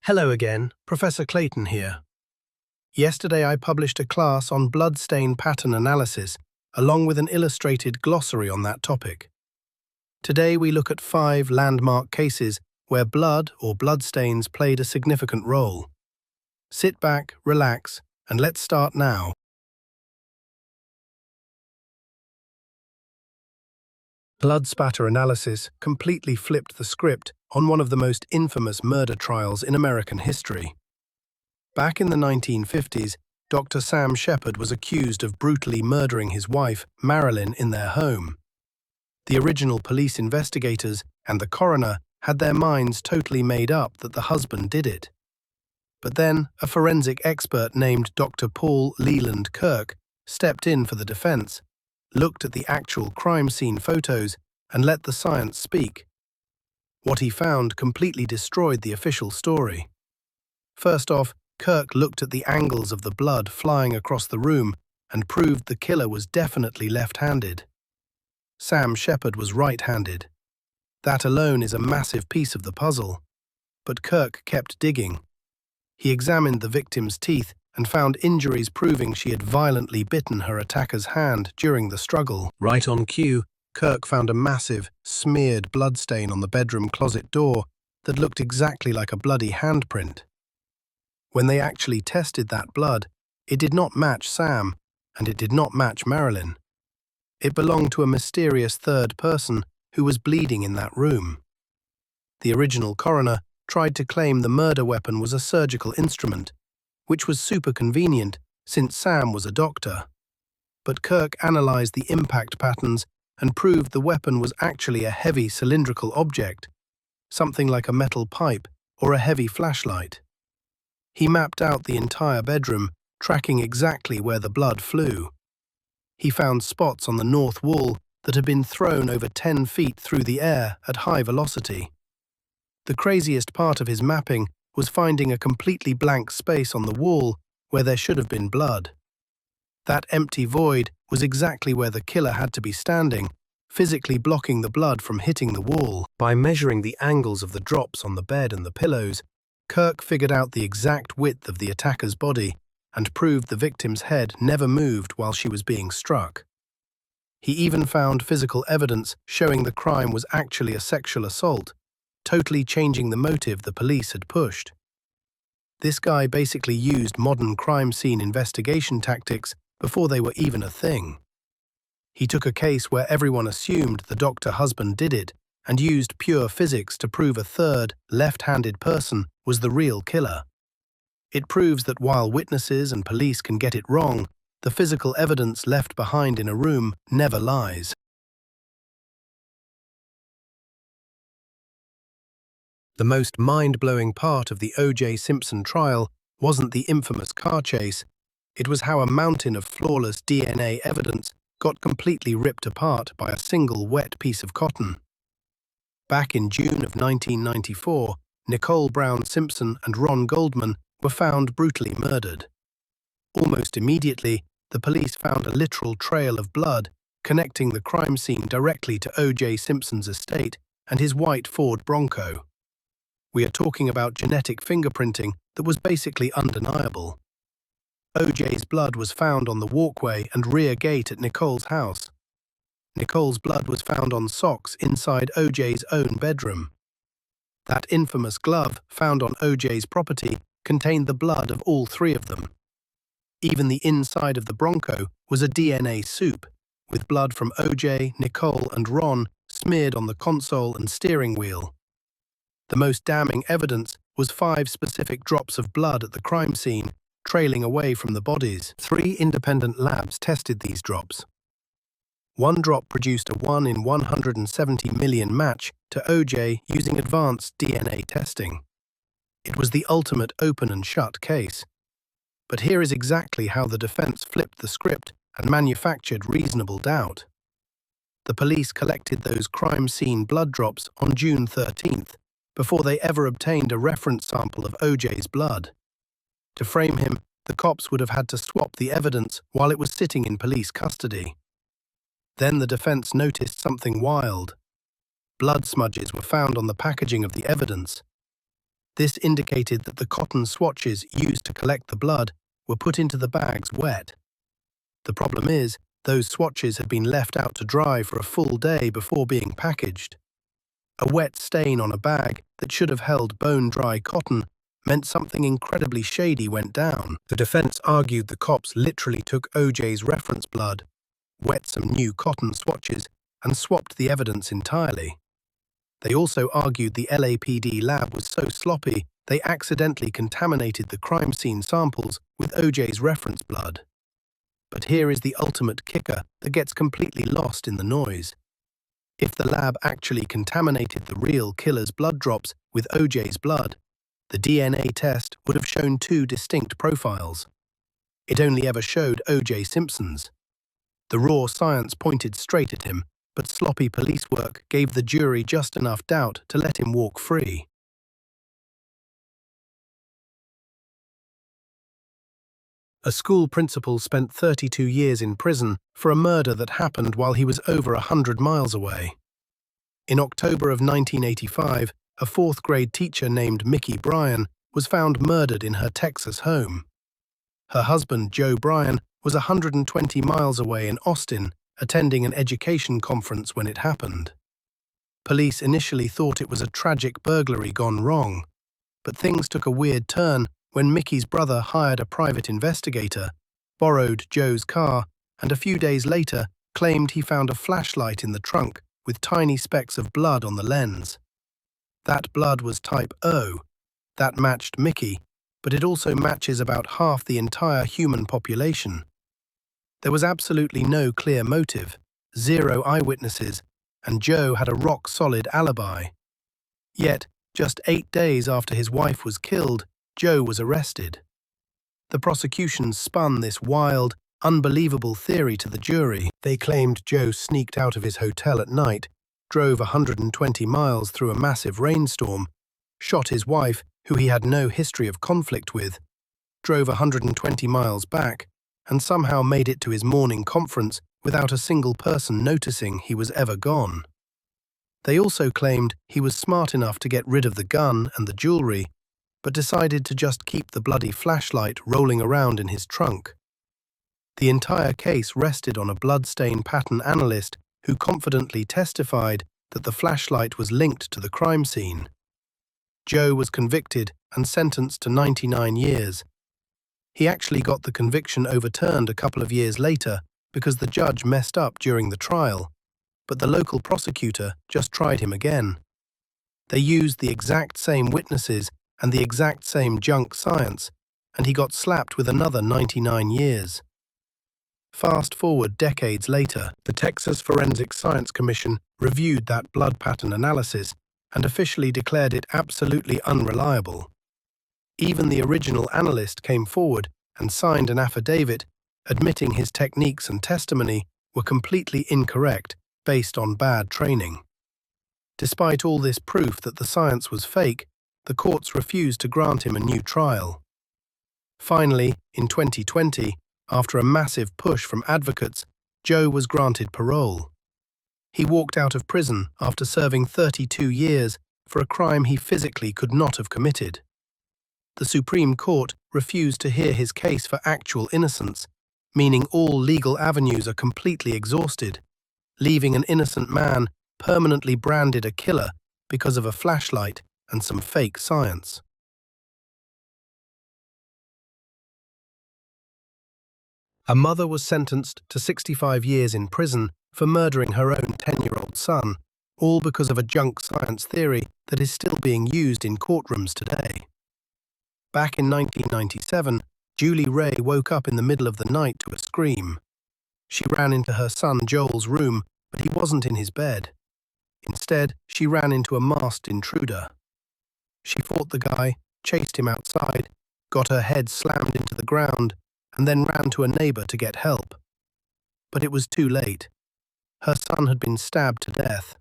Hello again, Professor Clayton here. Yesterday I published a class on bloodstain pattern analysis, along with an illustrated glossary on that topic. Today we look at 5 landmark cases where blood or bloodstains played a significant role. Sit back, relax, and let's start now. Blood spatter analysis completely flipped the script on one of the most infamous murder trials in American history. Back in the 1950s, Dr. Sam Sheppard was accused of brutally murdering his wife, Marilyn, in their home. The original police investigators and the coroner had their minds totally made up that the husband did it. But then, a forensic expert named Dr. Paul Leland Kirk stepped in for the defense, looked at the actual crime scene photos, and let the science speak. What he found completely destroyed the official story. First off, Kirk looked at the angles of the blood flying across the room and proved the killer was definitely left-handed. Sam Sheppard was right-handed. That alone is a massive piece of the puzzle. But Kirk kept digging. He examined the victim's teeth and found injuries proving she had violently bitten her attacker's hand during the struggle. Right on cue, Kirk found a massive, smeared bloodstain on the bedroom closet door that looked exactly like a bloody handprint. When they actually tested that blood, it did not match Sam, and it did not match Marilyn. It belonged to a mysterious third person who was bleeding in that room. The original coroner tried to claim the murder weapon was a surgical instrument, which was super convenient since Sam was a doctor. But Kirk analyzed the impact patterns and proved the weapon was actually a heavy cylindrical object, something like a metal pipe or a heavy flashlight. He mapped out the entire bedroom, tracking exactly where the blood flew. He found spots on the north wall that had been thrown over 10 feet through the air at high velocity. The craziest part of his mapping was finding a completely blank space on the wall where there should have been blood. That empty void was exactly where the killer had to be standing, physically blocking the blood from hitting the wall. By measuring the angles of the drops on the bed and the pillows, Kirk figured out the exact width of the attacker's body and proved the victim's head never moved while she was being struck. He even found physical evidence showing the crime was actually a sexual assault, totally changing the motive the police had pushed. This guy basically used modern crime scene investigation tactics before they were even a thing. He took a case where everyone assumed the doctor husband did it and used pure physics to prove a third, left-handed person was the real killer. It proves that while witnesses and police can get it wrong, the physical evidence left behind in a room never lies. The most mind-blowing part of the O.J. Simpson trial wasn't the infamous car chase, it was how a mountain of flawless DNA evidence got completely ripped apart by a single wet piece of cotton. Back in June of 1994, Nicole Brown Simpson and Ron Goldman were found brutally murdered. Almost immediately, the police found a literal trail of blood connecting the crime scene directly to O.J. Simpson's estate and his white Ford Bronco. We are talking about genetic fingerprinting that was basically undeniable. O.J.'s blood was found on the walkway and rear gate at Nicole's house. Nicole's blood was found on socks inside O.J.'s own bedroom. That infamous glove found on O.J.'s property contained the blood of all 3 of them. Even the inside of the Bronco was a DNA soup, with blood from O.J., Nicole, and Ron smeared on the console and steering wheel. The most damning evidence was 5 specific drops of blood at the crime scene, trailing away from the bodies. 3 independent labs tested these drops. 1 drop produced a 1 in 170 million match to O.J. using advanced DNA testing. It was the ultimate open and shut case. But here is exactly how the defense flipped the script and manufactured reasonable doubt. The police collected those crime scene blood drops on June 13th, before they ever obtained a reference sample of O.J.'s blood. To frame him, the cops would have had to swap the evidence while it was sitting in police custody. Then the defense noticed something wild. Blood smudges were found on the packaging of the evidence. This indicated that the cotton swatches used to collect the blood were put into the bags wet. The problem is, those swatches had been left out to dry for a full day before being packaged. A wet stain on a bag that should have held bone-dry cotton meant something incredibly shady went down. The defense argued the cops literally took OJ's reference blood, wet some new cotton swatches, and swapped the evidence entirely. They also argued the LAPD lab was so sloppy they accidentally contaminated the crime scene samples with OJ's reference blood. But here is the ultimate kicker that gets completely lost in the noise. If the lab actually contaminated the real killer's blood drops with OJ's blood, the DNA test would have shown two distinct profiles. It only ever showed OJ Simpson's. The raw science pointed straight at him, but sloppy police work gave the jury just enough doubt to let him walk free. A school principal spent 32 years in prison for a murder that happened while he was over 100 miles away. In October of 1985, a fourth-grade teacher named Bryan was found murdered in her Texas home. Her husband, Joe Bryan, was 120 miles away in Austin, attending an education conference when it happened. Police initially thought it was a tragic burglary gone wrong, but things took a weird turn when Mickey's brother hired a private investigator, borrowed Joe's car, and a few days later claimed he found a flashlight in the trunk with tiny specks of blood on the lens. That blood was type O. That matched Mickey, but it also matches about half the entire human population. There was absolutely no clear motive, 0 eyewitnesses, and Joe had a rock-solid alibi. Yet, just 8 days after his wife was killed, Joe was arrested. The prosecution spun this wild, unbelievable theory to the jury. They claimed Joe sneaked out of his hotel at night, drove 120 miles through a massive rainstorm, shot his wife, who he had no history of conflict with, drove 120 miles back, and somehow made it to his morning conference without a single person noticing he was ever gone. They also claimed he was smart enough to get rid of the gun and the jewelry, but decided to just keep the bloody flashlight rolling around in his trunk. The entire case rested on a bloodstain pattern analyst who confidently testified that the flashlight was linked to the crime scene. Joe was convicted and sentenced to 99 years. He actually got the conviction overturned a couple of years later because the judge messed up during the trial, but the local prosecutor just tried him again. They used the exact same witnesses and the exact same junk science, and he got slapped with another 99 years. Fast forward decades later, the Texas Forensic Science Commission reviewed that blood pattern analysis and officially declared it absolutely unreliable. Even the original analyst came forward and signed an affidavit admitting his techniques and testimony were completely incorrect based on bad training. Despite all this proof that the science was fake, the courts refused to grant him a new trial. Finally, in 2020, after a massive push from advocates, Joe was granted parole. He walked out of prison after serving 32 years for a crime he physically could not have committed. The Supreme Court refused to hear his case for actual innocence, meaning all legal avenues are completely exhausted, leaving an innocent man permanently branded a killer because of a flashlight and some fake science. A mother was sentenced to 65 years in prison for murdering her own 10-year-old son, all because of a junk science theory that is still being used in courtrooms today. Back in 1997, Julie Ray woke up in the middle of the night to a scream. She ran into her son Joel's room, but he wasn't in his bed. Instead, she ran into a masked intruder. She fought the guy, chased him outside, got her head slammed into the ground, and then ran to a neighbor to get help. But it was too late. Her son had been stabbed to death.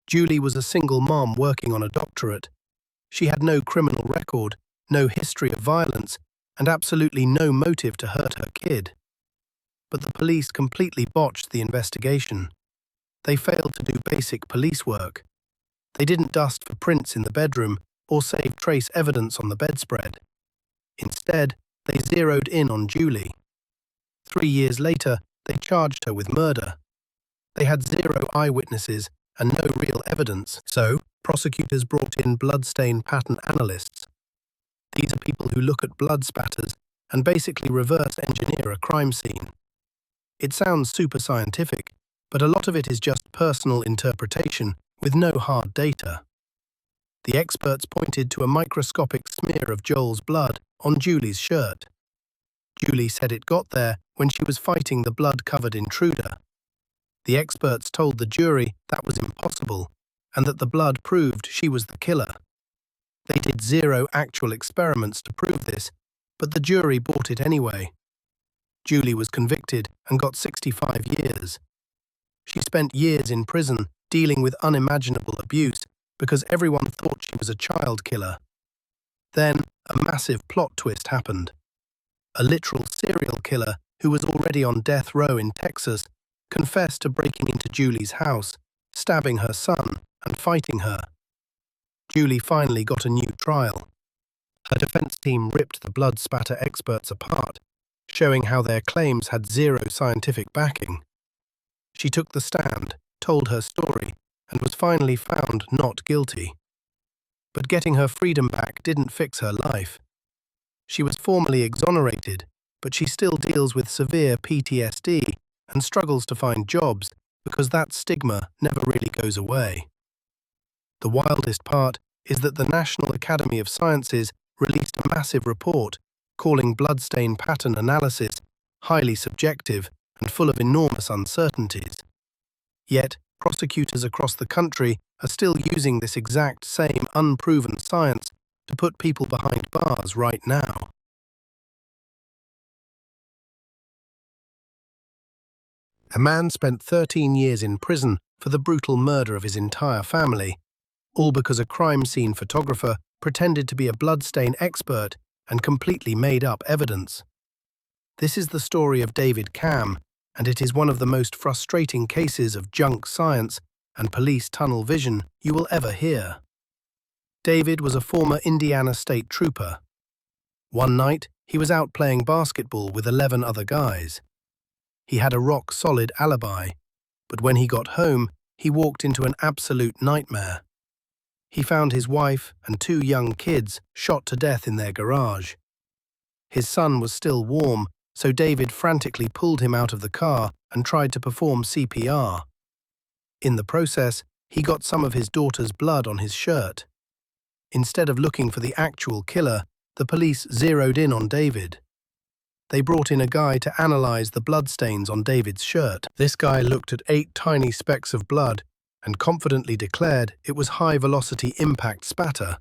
Julie was a single mom working on a doctorate. She had no criminal record, no history of violence, and absolutely no motive to hurt her kid. But the police completely botched the investigation. They failed to do basic police work. They didn't dust for prints in the bedroom, or save trace evidence on the bedspread. Instead, they zeroed in on Julie. 3 years later, they charged her with murder. They had 0 eyewitnesses and no real evidence, so prosecutors brought in bloodstain pattern analysts. These are people who look at blood spatters and basically reverse engineer a crime scene. It sounds super scientific, but a lot of it is just personal interpretation with no hard data. The experts pointed to a microscopic smear of Joel's blood on Julie's shirt. Julie said it got there when she was fighting the blood-covered intruder. The experts told the jury that was impossible and that the blood proved she was the killer. They did 0 actual experiments to prove this, but the jury bought it anyway. Julie was convicted and got 65 years. She spent years in prison dealing with unimaginable abuse because everyone thought she was a child killer. Then, a massive plot twist happened. A literal serial killer who was already on death row in Texas confessed to breaking into Julie's house, stabbing her son, and fighting her. Julie finally got a new trial. Her defense team ripped the blood spatter experts apart, showing how their claims had 0 scientific backing. She took the stand, told her story, and was finally found not guilty. But getting her freedom back didn't fix her life. She was formally exonerated, but she still deals with severe PTSD and struggles to find jobs because that stigma never really goes away. The wildest part is that the National Academy of Sciences released a massive report calling Bloodstain Pattern Analysis highly subjective and full of enormous uncertainties. Yet, prosecutors across the country are still using this exact same unproven science to put people behind bars right now. A man spent 13 years in prison for the brutal murder of his entire family, all because a crime scene photographer pretended to be a bloodstain expert and completely made up evidence. This is the story of David Camm, and it is one of the most frustrating cases of junk science and police tunnel vision you will ever hear. David was a former Indiana state trooper. One night, he was out playing basketball with 11 other guys. He had a rock-solid alibi, but when he got home, he walked into an absolute nightmare. He found his wife and 2 young kids shot to death in their garage. His son was still warm, so David frantically pulled him out of the car and tried to perform CPR. In the process, he got some of his daughter's blood on his shirt. Instead of looking for the actual killer, the police zeroed in on David. They brought in a guy to analyze the bloodstains on David's shirt. This guy looked at 8 tiny specks of blood and confidently declared it was high-velocity impact spatter,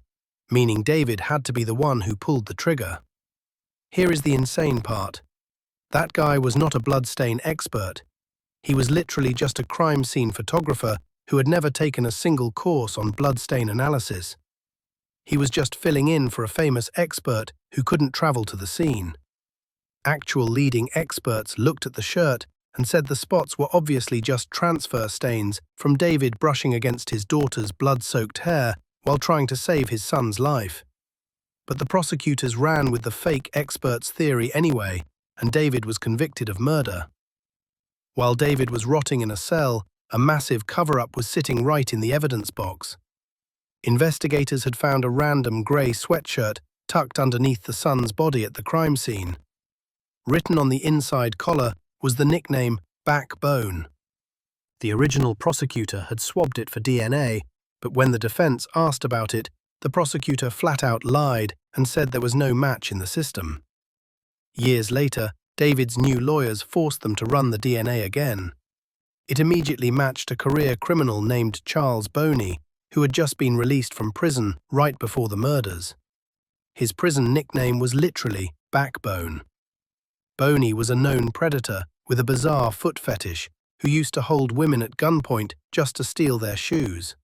meaning David had to be the one who pulled the trigger. Here is the insane part. That guy was not a bloodstain expert. He was literally just a crime scene photographer who had never taken a single course on bloodstain analysis. He was just filling in for a famous expert who couldn't travel to the scene. Actual leading experts looked at the shirt and said the spots were obviously just transfer stains from David brushing against his daughter's blood-soaked hair while trying to save his son's life. But the prosecutors ran with the fake expert's theory anyway, and David was convicted of murder. While David was rotting in a cell, a massive cover-up was sitting right in the evidence box. Investigators had found a random grey sweatshirt tucked underneath the son's body at the crime scene. Written on the inside collar was the nickname Backbone. The original prosecutor had swabbed it for DNA, but when the defense asked about it, the prosecutor flat out lied and said there was no match in the system. Years later, David's new lawyers forced them to run the DNA again. It immediately matched a career criminal named Charles Boney, who had just been released from prison right before the murders. His prison nickname was literally Backbone. Boney was a known predator with a bizarre foot fetish who used to hold women at gunpoint just to steal their shoes.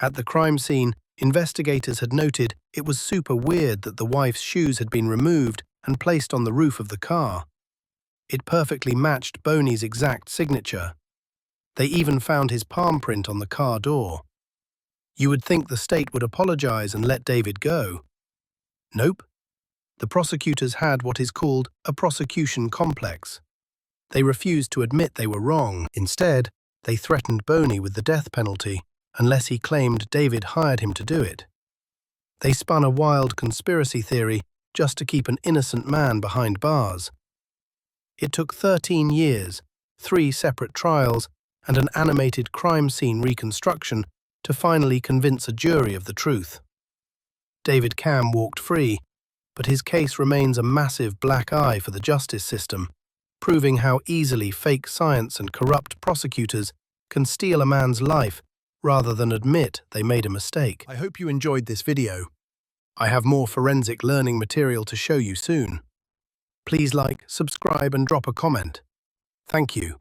At the crime scene, investigators had noted it was super weird that the wife's shoes had been removed and placed on the roof of the car. It perfectly matched Boney's exact signature. They even found his palm print on the car door. You would think the state would apologize and let David go. Nope. The prosecutors had what is called a prosecution complex. They refused to admit they were wrong. Instead, they threatened Boney with the death penalty unless he claimed David hired him to do it. They spun a wild conspiracy theory just to keep an innocent man behind bars. It took 13 years, 3 separate trials, and an animated crime scene reconstruction to finally convince a jury of the truth. David Camm walked free, but his case remains a massive black eye for the justice system, proving how easily fake science and corrupt prosecutors can steal a man's life rather than admit they made a mistake. I hope you enjoyed this video. I have more forensic learning material to show you soon. Please like, subscribe, and drop a comment. Thank you.